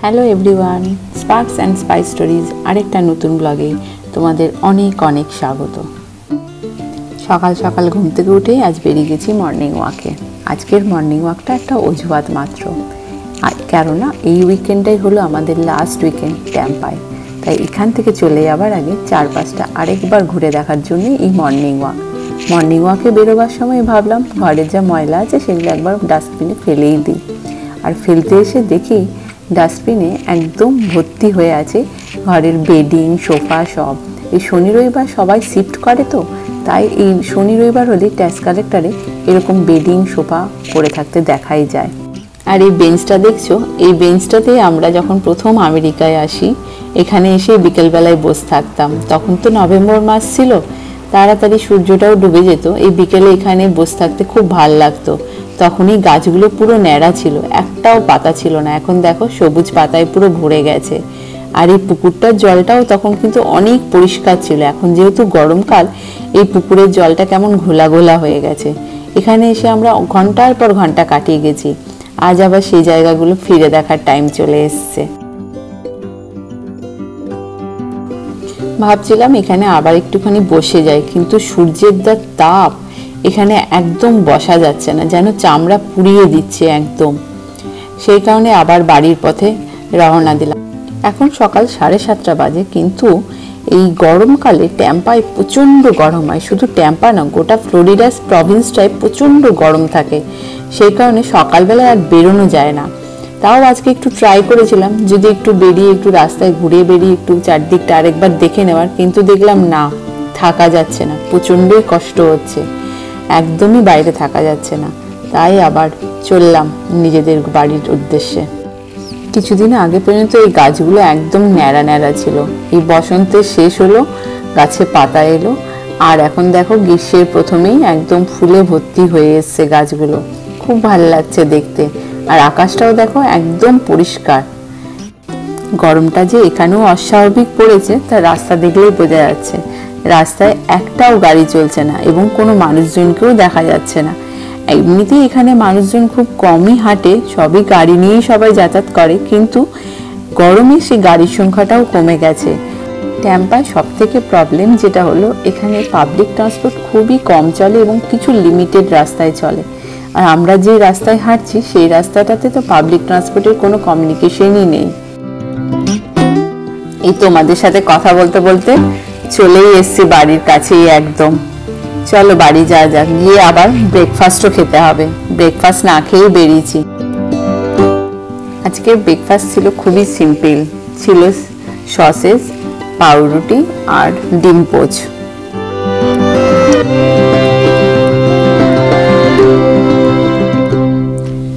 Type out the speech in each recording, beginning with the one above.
Hello everyone, sparks and spice stories আরেকটা নতুন ব্লগে তোমাদের অনেক অনেক স্বাগত। সকাল সকাল ঘুম থেকে উঠে আজ বেরিয়ে গেছি মর্নিং ওয়াকে। আজকের মর্নিং ওয়াকটা একটা অজুহাত মাত্র, কেননা এই উইকেন্ডটাই হলো আমাদের লাস্ট উইকেন্ড ট্যাম্পায়। তাই এখান থেকে চলে যাবার আগে চারপাশটা আরেকবার ঘুরে দেখার জন্যই এই মর্নিং ওয়াক। মর্নিং ওয়াকে বেরোবার সময় ভাবলাম ঘরের যা ময়লা আছে সেগুলো একবার ডাস্টবিনে ফেলেই দিই। আর ফেলতে এসে দেখি ডাস্টবিনে একদম ভর্তি হয়ে আছে ঘরের বেডিং, সোফা সব। এই শনি রবিবার সবাই শিফট করে, তো তাই এই শনি রবিবার হলে ট্যাক্স কালেক্টরে এরকম বেডিং, সোফা পড়ে থাকতে দেখাই যায়। আর এই বেঞ্চটা দেখছো, এই বেঞ্চটাতে আমরা যখন প্রথম আমেরিকায় আসি এখানে এসে বিকেলবেলায় বসে থাকতাম। তখন তো নভেম্বর মাস ছিল, তাড়াতাড়ি সূর্যটাও ডুবে যেত। এই বিকেলে এখানে বসে থাকতে খুব ভাল লাগতো। তখন এই গাছগুলো পুরো ন্যাড়া ছিল, একটাও পাতা ছিল না। এখন দেখো সবুজ পাতায় পুরো ভরে গেছে। আর এই পুকুরটার জলটাও তখন কিন্তু অনেক পরিষ্কার ছিল। এখন যেহেতু গরমকাল, এই পুকুরের জলটা কেমন ঘোলা ঘোলা হয়ে গেছে। এখানে এসে আমরা ঘন্টার পর ঘন্টা কাটিয়ে গেছি। আজ আবার সেই জায়গাগুলো ফিরে দেখার টাইম চলে এসছে। ভাবছিলাম এখানে আবার একটুখানি বসে যাই, কিন্তু সূর্যের যা তাপ এখানে একদম বসা যাচ্ছে না, যেন চামড়া পুড়িয়ে দিচ্ছে একদম। সেই কারণে আবার বাড়ির পথে রওনা দিলাম। এখন সকাল 7:30 বাজে, কিন্তু এই গরমকালে ট্যাম্পায় প্রচণ্ড গরম হয়। শুধু ট্যাম্পা না, গোটা ফ্লোরিডা প্রভিন্সটায় প্রচণ্ড গরম থাকে। সেই কারণে সকালবেলা আর বেরোনো যায় না। তাও আজকে একটু ট্রাই করেছিলাম যদি একটু বেরিয়ে একটু রাস্তায় ঘুরে বেরিয়ে একটু চারদিকটা আরেকবার দেখে নেওয়ার, কিন্তু দেখলাম না, থাকা যাচ্ছে না, প্রচণ্ডই কষ্ট হচ্ছে, একদমই বাইরে থাকা যাচ্ছে না। তাই আবার চললাম নিজেদের বাড়ির উদ্দেশ্যে। কিছুদিন আগে পর্যন্ত এই গাছগুলো একদম ন্যাড়া ন্যাড়া ছিল। এই বসন্তের শেষ হলো, গাছে পাতা এলো, আর এখন দেখো গ্রীষ্মের প্রথমেই একদম ফুলে ভর্তি হয়ে এসছে গাছগুলো। খুব ভালো লাগছে দেখতে। আর আকাশটাও দেখো একদম পরিষ্কার। গরমটা যে এখানেও অস্বাভাবিক পড়েছে তা রাস্তা দেখলেই বোঝা যাচ্ছে। রাস্তায় একটাও গাড়ি চলছে না এবং কোনো মানুষজনকেও দেখা যাচ্ছে না। এমনিতেই এখানে মানুষজন খুব কমই হাঁটে, সবই গাড়ি নিয়েই সবাই যাতায়াত করে, কিন্তু গরমে সেই গাড়ির সংখ্যাটাও কমে গেছে। ট্যাম্পায় সব থেকে প্রবলেম যেটা হলো, এখানে পাবলিক ট্রান্সপোর্ট খুবই কম চলে এবং কিছু লিমিটেড রাস্তায় চলে। আর আমরা যে রাস্তায় হাঁটছি সেই রাস্তাটাতে তো পাবলিক ট্রান্সপোর্টের কোনো কমিউনিকেশনই নেই। এই তোমাদের সাথে কথা বলতে বলতে চলেই এসছি বাড়ির কাছেই একদম। চলো বাড়ি যাওয়া যাক, গিয়ে আবার ব্রেকফাস্টও খেতে হবে। ব্রেকফাস্ট না খেয়েই বেরিয়েছি। আজকের ব্রেকফাস্ট ছিল খুবই সিম্পল, ছিল সসেজ, পাউরুটি আর ডিম পোচ।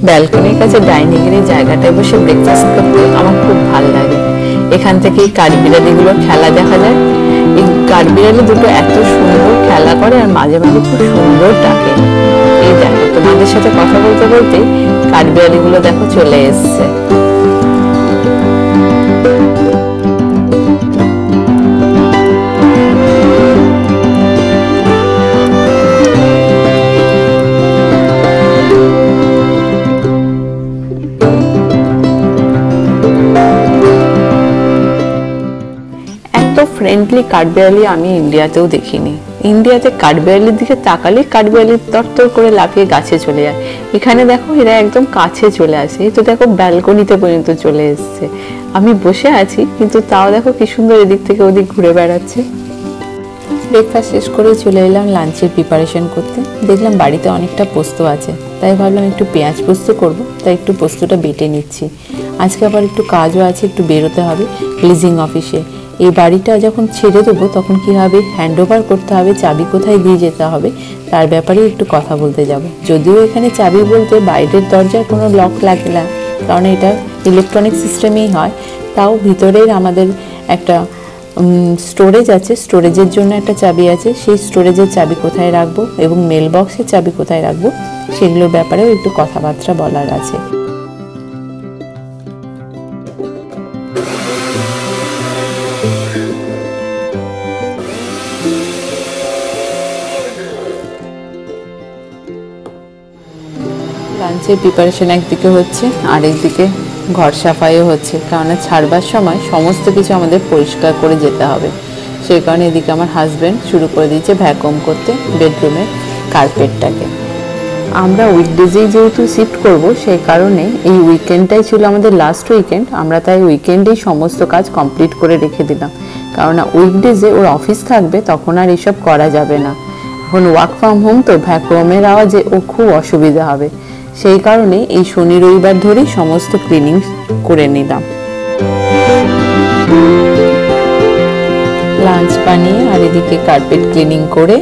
ব্যালকনির কাছে ডাইনিং এর জায়গাটায় বসে ব্রেকফাস্ট করতে আমার খুব ভালো লাগে। এখান থেকে কাঠবিড়ালিগুলোর খেলা দেখা যায়। এই কাঠবিড়ালি দুটো এত সুন্দর খেলা করে আর মাঝে মাঝে খুব সুন্দর ডাকে। এই দেখো তোমাদের সাথে কথা বলতে বলতে কাঠবিড়ালিগুলো দেখো চলে এসছে। ফ্রেন্ডলি কাঠবিড়ালি আমি ইন্ডিয়াতেও দেখিনি। ইন্ডিয়াতে কাঠবিড়ালির দিকে তাকালে কাঠবিড়ালি তরতর করে লাফিয়ে গাছে চলে যায়। এখানে দেখো এরা একদম কাছে চলে আসে। এই তো দেখো ব্যালকনিতে পর্যন্ত চলে এসছে। আমি বসে আছি, কিন্তু তাও দেখো কি সুন্দর এদিক থেকে ওদিক ঘুরে বেড়াচ্ছে। ব্রেকফাস্ট শেষ করে চলে এলাম লাঞ্চের প্রিপারেশন করতে। দেখলাম বাড়িতে অনেকটা পোস্ত আছে, তাই ভাবলাম একটু পেঁয়াজ পোস্ত করব, তাই একটু পোস্তটা বেটে নিচ্ছি। আজকে আবার একটু কাজও আছে, একটু বেরোতে হবে লিজিং অফিসে। এই বাড়িটা যখন ছেড়ে দেবো তখন কি হবে, হ্যান্ড ওভার করতে হবে, চাবি কোথায় দিয়ে যেতে হবে তার ব্যাপারে একটু কথা বলতে যাব। যদিও এখানে চাবি বলতে বাইরের দরজায় কোনো লক লাগে না, কারণ এটা ইলেকট্রনিক সিস্টেমেই হয়। তাও ভিতরের আমাদের একটা স্টোরেজ আছে, স্টোরেজের জন্য একটা চাবি আছে। সেই স্টোরেজের চাবি কোথায় রাখবো এবং মেল বক্সের চাবি কোথায় রাখবো সেগুলোর ব্যাপারেও একটু কথাবার্তা বলার আছে। লাঞ্চের প্রিপারেশন একদিকে হচ্ছে, আরেকদিকে ঘর সাফাইও হচ্ছে, কারণ ছাড়বার সময় সমস্ত কিছু আমাদের পরিষ্কার করে যেতে হবে। সেই কারণে এদিকে আমার হাজব্যান্ড শুরু করে দিয়েছে ভ্যাকুয়াম করতে বেডরুমের কার্পেটটাকে। আমরা উইকডেজেই যেহেতু শিফট করব, সেই কারণে এই উইকেন্ডটাই ছিল আমাদের লাস্ট উইকেন্ড। আমরা তাই উইকেন্ডেই সমস্ত কাজ কমপ্লিট করে রেখে দিলাম, কারণ উইকডেজে ওর অফিস থাকবে, তখন আর এসব করা যাবে না। এখন ওয়ার্ক ফ্রম হোম তো ভ্যাকুয়ামের আওয়াজে ও খুব অসুবিধা হবে, সেই কারণে এই শনি রবিবার ধরেই সমস্ত ক্লিনিং করে নিলাম। লাঞ্চ বানিয়ে আর এদিকে কার্পেট ক্লিনিং করে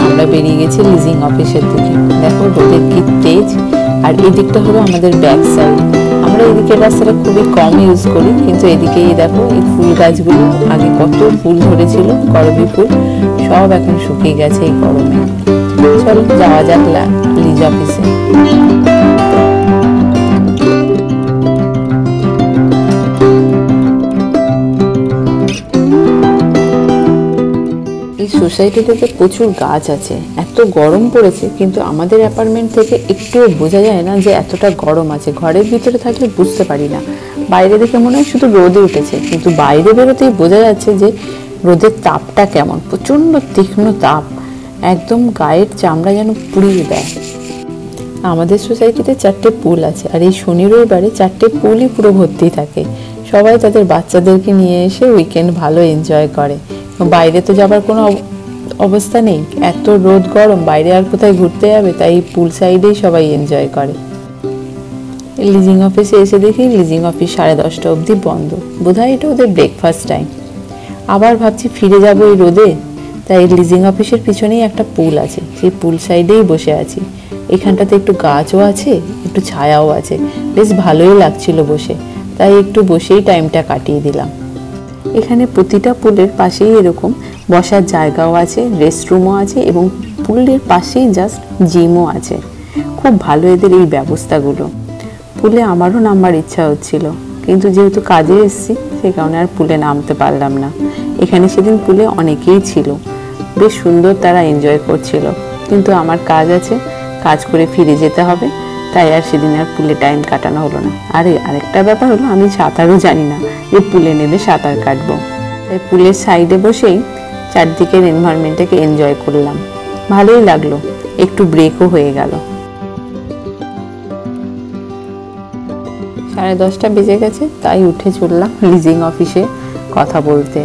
আমরা বেরিয়ে গেছি লিজিং অফিসের দিকে। দেখো রোদের কি তেজ, আর এই দিকটা হলো আমাদের ব্যাক সাইড। আমরা এদিকে রাস্তাটা খুবই কম ইউজ করি, কিন্তু এদিকে দেখো এই ফুল গাছগুলো আগে কত ফুল ধরেছিল, করবি ফুল, সব এখন শুকিয়ে গেছে এই গরমে। চলো যাওয়া যাক লিজ অফিসে। এই সোসাইটিতে প্রচুর গাছ আছে, এত গরম পড়েছে, কিন্তু আমাদের অ্যাপার্টমেন্ট থেকে একটুও বোঝা যায় না যে এতটা গরম আছে। ঘরের ভিতরে থাকলে বুঝতে পারি না, বাইরে দেখে মনে হয় শুধু রোদে উঠেছে, কিন্তু বাইরে বেরোতেই বোঝা যাচ্ছে যে রোদের তাপটা কেমন, প্রচণ্ড তীক্ষ্ণ তাপ, একদম গায়ের চামড়া যেন পুড়িয়ে দেয়। আমাদের সোসাইটিতে 4টে পুল আছে, আর এই শনি রবিবারে 4টে পুলই পুরো ভর্তি থাকে। সবাই তাদের বাচ্চাদেরকে নিয়ে এসে উইকেন্ড ভালো এনজয় করে। বাইরে তো যাবার কোনো অবস্থা নেই, এত রোদ গরম, বাইরে আর কোথায় ঘুরতে যাবে, তাই পুল সাইডেই সবাই এনজয় করে। লিজিং অফিসে এসে দেখি লিজিং অফিস 10:30 অবধি বন্ধ, বোধহয় এটা ওদের ব্রেকফাস্ট টাইম। আবার ভাবছি ফিরে যাবো এই রোদে, তাই লিজিং অফিসের পিছনেই একটা পুল আছে, সেই পুল সাইডেই বসে আছি। এখানটাতে একটু গাছও আছে, একটু ছায়াও আছে, বেশ ভালোই লাগছিল বসে, তাই একটু বসেই টাইমটা কাটিয়ে দিলাম। এখানে প্রতিটা পুলের পাশেই এরকম বসার জায়গাও আছে, রেস্টরুমও আছে, এবং পুলের পাশেই জাস্ট জিমও আছে। খুব ভালো এদের এই ব্যবস্থাগুলো। পুলে আমারও নামবার ইচ্ছা হচ্ছিল, কিন্তু যেহেতু কাজে এসেছি সেই কারণে আর পুলে নামতে পারলাম না। এখানে সেদিন পুলে অনেকেই ছিল, বেশ সুন্দর তারা এনজয় করছিল, কিন্তু আমার কাজ আছে, কাজ করে ফিরে যেতে হবে, তাই আর সেদিন আর পুলে টাইম কাটানো হলো না। আরেকটা ব্যাপার হলো, আমি সাঁতারও জানি না যে পুলে নেমে সাঁতার কাটবো, তাই পুলের সাইডে বসেই চারদিকের এনভায়রনমেন্টটাকে এনজয় করলাম, ভালোই লাগলো, একটু ব্রেকও হয়ে গেল। 10:30 বেজে গেছে, তাই উঠে চললাম লিজিং অফিসে কথা বলতে।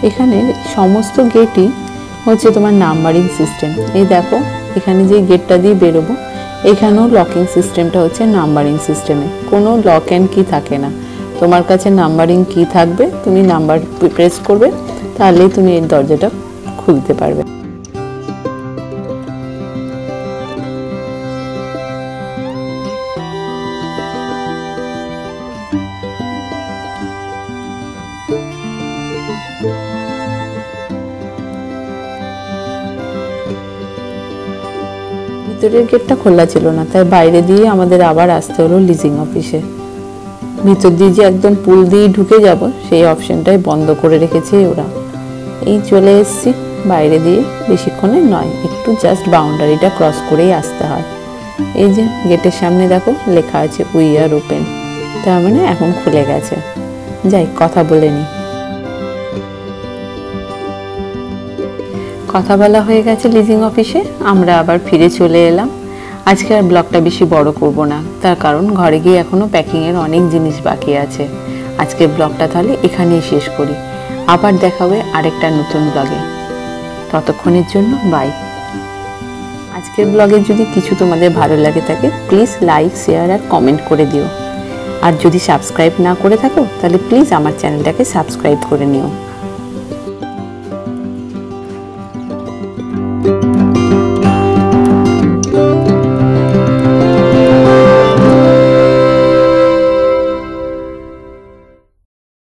এখানে সমস্ত গেটই হচ্ছে তোমার নাম্বারিং সিস্টেম। এই দেখো এখানে যে গেটটা দিয়ে বেরোবো, এখানেও লকিং সিস্টেমটা হচ্ছে নাম্বারিং সিস্টেমে, কোনো লক অ্যান্ড কি থাকে না। তোমার কাছে নাম্বারিং কি থাকবে, তুমি নাম্বার প্রেস করবে, তাহলেই তুমি এই দরজাটা খুলতে পারবে। ভিতরের গেটটা খোলা ছিল না, তাই বাইরে দিয়ে আমাদের আবার আসতে হলো লিজিং অফিসে। ভিতর দিয়ে যে একদম পুল দিয়ে ঢুকে যাব সেই অপশনটাই বন্ধ করে রেখেছে ওরা। এই চলে এসেছি বাইরে দিয়ে, বেশিক্ষণে নয়, একটু জাস্ট বাউন্ডারিটা ক্রস করেই আসতে হয়। এই যে গেটের সামনে দেখো লেখা আছে উই আর ওপেন, তার মানে এখন খুলে গেছে। যাই কথা বলে নি। কথা বলা হয়ে গেছে লিজিং অফিসে, আমরা আবার ফিরে চলে এলাম। আজকে আর ব্লগটা বেশি বড় করব না, তার কারণ ঘরে গিয়ে এখনো প্যাকিংয়ের অনেক জিনিস বাকি আছে। আজকের ব্লগটা তাহলে এখানেই শেষ করি, আবার দেখা হবে আরেকটা নতুন ব্লগে। ততক্ষণের জন্য বাই। আজকের ব্লগে যদি কিছু তোমাদের ভালো লাগে থাকে, প্লিজ লাইক, শেয়ার আর কমেন্ট করে দিও। আর যদি সাবস্ক্রাইব না করে থাকো, তাহলে প্লিজ আমার চ্যানেলটাকে সাবস্ক্রাইব করে নিও।